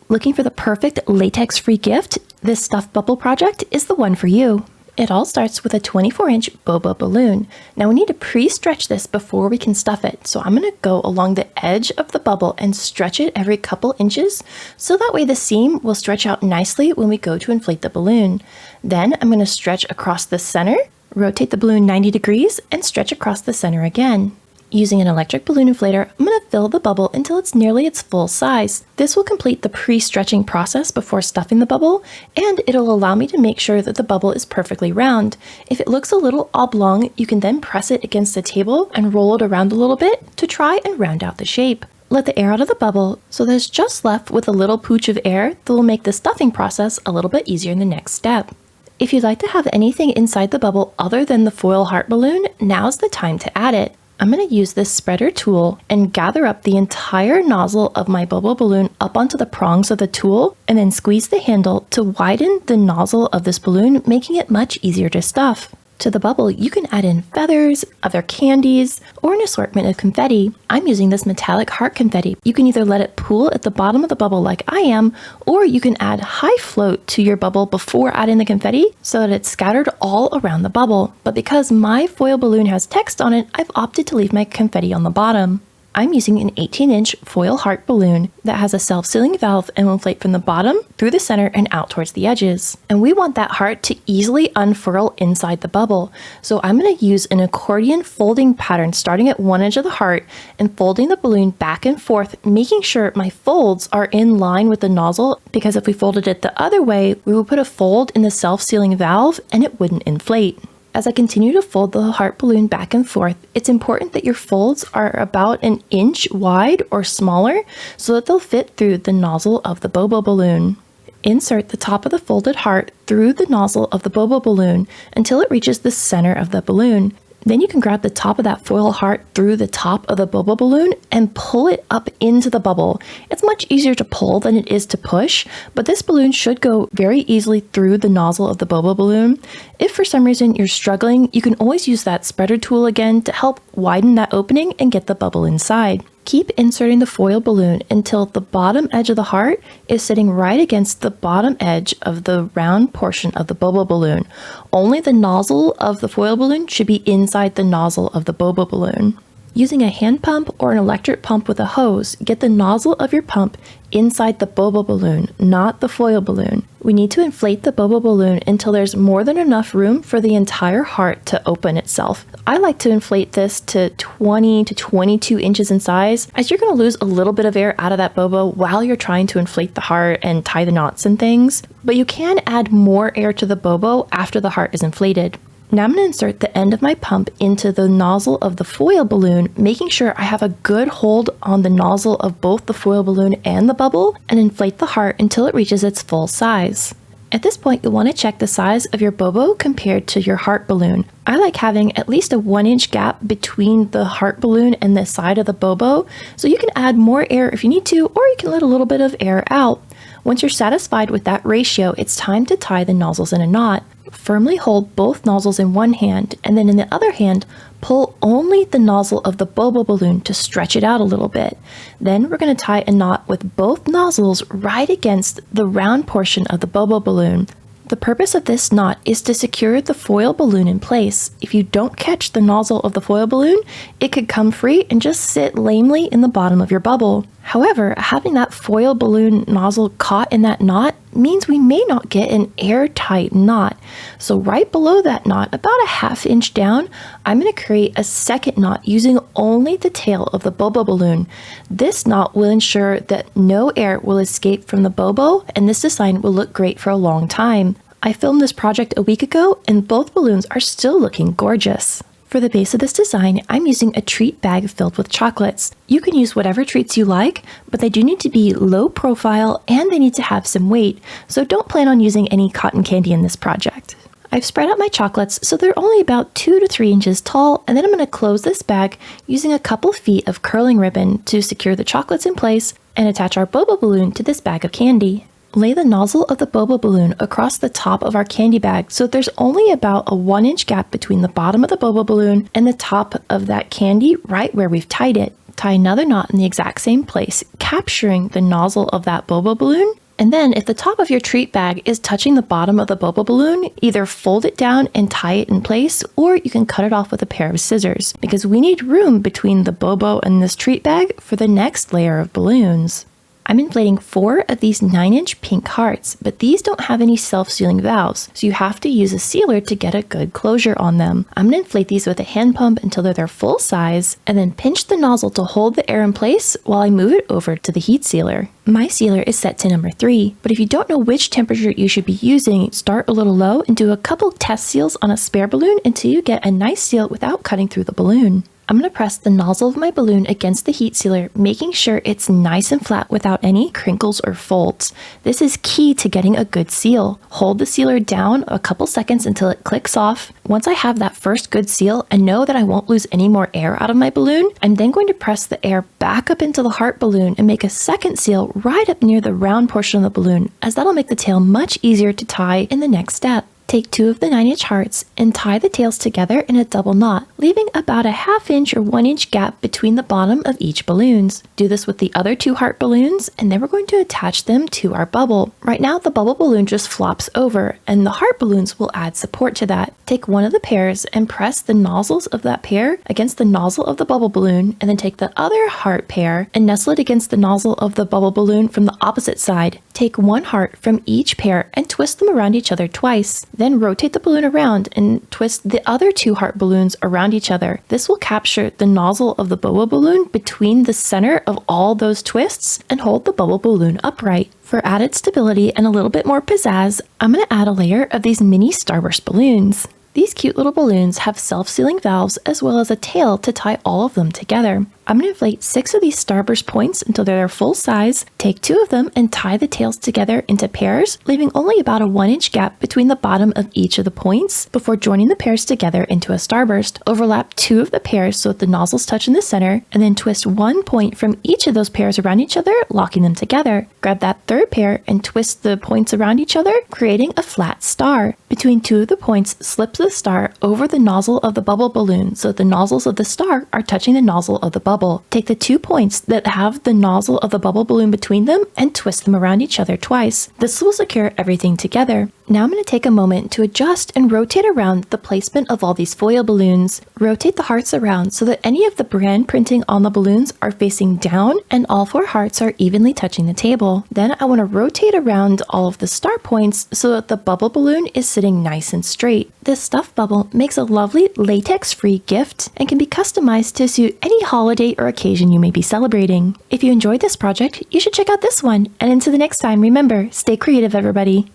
Looking for the perfect latex-free gift? This stuffed bubble project is the one for you. It all starts with a 24-inch boba balloon. Now we need to pre-stretch this before we can stuff it. So I'm going to go along the edge of the bubble and stretch it every couple inches, so that way the seam will stretch out nicely when we go to inflate the balloon. Then I'm going to stretch across the center, rotate the balloon 90 degrees, and stretch across the center again. Using an electric balloon inflator, I'm going to fill the bubble until it's nearly its full size. This will complete the pre-stretching process before stuffing the bubble, and it'll allow me to make sure that the bubble is perfectly round. If it looks a little oblong, you can then press it against the table and roll it around a little bit to try and round out the shape. Let the air out of the bubble, so there's just left with a little pooch of air that will make the stuffing process a little bit easier in the next step. If you'd like to have anything inside the bubble other than the foil heart balloon, now's the time to add it. I'm going to use this spreader tool and gather up the entire nozzle of my boba balloon up onto the prongs of the tool, and then squeeze the handle to widen the nozzle of this balloon, making it much easier to stuff. To the bubble, you can add in feathers, other candies, or an assortment of confetti. I'm using this metallic heart confetti. You can either let it pool at the bottom of the bubble like I am, or you can add high float to your bubble before adding the confetti so that it's scattered all around the bubble. But because my foil balloon has text on it, I've opted to leave my confetti on the bottom. I'm using an 18-inch foil heart balloon that has a self-sealing valve and will inflate from the bottom through the center and out towards the edges. And we want that heart to easily unfurl inside the bubble. So I'm going to use an accordion folding pattern starting at one edge of the heart and folding the balloon back and forth, making sure my folds are in line with the nozzle, because if we folded it the other way, we would put a fold in the self-sealing valve and it wouldn't inflate. As I continue to fold the heart balloon back and forth, it's important that your folds are about an inch wide or smaller so that they'll fit through the nozzle of the boba balloon. Insert the top of the folded heart through the nozzle of the boba balloon until it reaches the center of the balloon. Then you can grab the top of that foil heart through the top of the boba balloon and pull it up into the bubble. It's much easier to pull than it is to push, but this balloon should go very easily through the nozzle of the boba balloon. If for some reason you're struggling, you can always use that spreader tool again to help widen that opening and get the bubble inside. Keep inserting the foil balloon until the bottom edge of the heart is sitting right against the bottom edge of the round portion of the boba balloon. Only the nozzle of the foil balloon should be inside the nozzle of the boba balloon. Using a hand pump or an electric pump with a hose, get the nozzle of your pump inside the boba balloon, not the foil balloon. We need to inflate the boba balloon until there's more than enough room for the entire heart to open itself. I like to inflate this to 20 to 22 inches in size, as you're going to lose a little bit of air out of that boba while you're trying to inflate the heart and tie the knots and things. But you can add more air to the bobo after the heart is inflated. Now I'm going to insert the end of my pump into the nozzle of the foil balloon, making sure I have a good hold on the nozzle of both the foil balloon and the bubble, and inflate the heart until it reaches its full size. At this point, you'll want to check the size of your bobo compared to your heart balloon. I like having at least a 1-inch gap between the heart balloon and the side of the bobo, so you can add more air if you need to, or you can let a little bit of air out. Once you're satisfied with that ratio, it's time to tie the nozzles in a knot. Firmly hold both nozzles in one hand, and then in the other hand, pull only the nozzle of the boba balloon to stretch it out a little bit. Then we're going to tie a knot with both nozzles right against the round portion of the boba balloon. The purpose of this knot is to secure the foil balloon in place. If you don't catch the nozzle of the foil balloon, it could come free and just sit lamely in the bottom of your bubble. However, having that foil balloon nozzle caught in that knot means we may not get an airtight knot. So right below that knot, about a 1/2 inch down, I'm going to create a second knot using only the tail of the bobo balloon. This knot will ensure that no air will escape from the bobo, and this design will look great for a long time. I filmed this project a week ago, and both balloons are still looking gorgeous. For the base of this design, I'm using a treat bag filled with chocolates. You can use whatever treats you like, but they do need to be low profile and they need to have some weight, so don't plan on using any cotton candy in this project. I've spread out my chocolates so they're only about 2 to 3 inches tall, and then I'm going to close this bag using a couple feet of curling ribbon to secure the chocolates in place and attach our boba balloon to this bag of candy. Lay the nozzle of the boba balloon across the top of our candy bag so there's only about a 1-inch gap between the bottom of the boba balloon and the top of that candy right where we've tied it. tie another knot in the exact same place, capturing the nozzle of that bobo balloon. And then if the top of your treat bag is touching the bottom of the bobo balloon, either fold it down and tie it in place, or you can cut it off with a pair of scissors, because we need room between the bobo and this treat bag for the next layer of balloons. I'm inflating 4 of these 9-inch pink hearts, but these don't have any self-sealing valves, so you have to use a sealer to get a good closure on them. I'm going to inflate these with a hand pump until they're their full size, and then pinch the nozzle to hold the air in place while I move it over to the heat sealer. My sealer is set to number 3, but if you don't know which temperature you should be using, start a little low and do a couple test seals on a spare balloon until you get a nice seal without cutting through the balloon. I'm going to press the nozzle of my balloon against the heat sealer, making sure it's nice and flat without any crinkles or folds. This is key to getting a good seal. Hold the sealer down a couple seconds until it clicks off. Once I have that first good seal and know that I won't lose any more air out of my balloon, I'm then going to press the air back up into the heart balloon and make a second seal right up near the round portion of the balloon, as that'll make the tail much easier to tie in the next step. Take 2 of the 9-inch hearts and tie the tails together in a double knot, leaving about a 1/2 inch or 1 inch gap between the bottom of each balloons. Do this with the other 2 heart balloons, and then we're going to attach them to our bubble. Right now, the bubble balloon just flops over, and the heart balloons will add support to that. Take one of the pairs and press the nozzles of that pair against the nozzle of the bubble balloon, and then take the other heart pair and nestle it against the nozzle of the bubble balloon from the opposite side. Take 1 heart from each pair and twist them around each other twice. Then rotate the balloon around and twist the other 2 heart balloons around each other. This will capture the nozzle of the bobo balloon between the center of all those twists and hold the bubble balloon upright. For added stability and a little bit more pizzazz, I'm going to add a layer of these mini starburst balloons. These cute little balloons have self-sealing valves as well as a tail to tie all of them together. I'm going to inflate 6 of these starburst points until they're their full size, take 2 of them and tie the tails together into pairs, leaving only about a 1 inch gap between the bottom of each of the points before joining the pairs together into a starburst. Overlap 2 of the pairs so that the nozzles touch in the center, and then twist 1 point from each of those pairs around each other, locking them together. Grab that 3rd pair and twist the points around each other, creating a flat star. Between 2 of the points, slip the star over the nozzle of the bubble balloon so that the nozzles of the star are touching the nozzle of the bubble. Take the 2 points that have the nozzle of the bubble balloon between them and twist them around each other twice. This will secure everything together. Now I'm going to take a moment to adjust and rotate around the placement of all these foil balloons. Rotate the hearts around so that any of the brand printing on the balloons are facing down and all 4 hearts are evenly touching the table. Then I want to rotate around all of the star points so that the bubble balloon is sitting nice and straight. This stuffed bubble makes a lovely latex-free gift and can be customized to suit any holiday or occasion you may be celebrating. If you enjoyed this project, you should check out this one. And until the next time, remember, stay creative, everybody.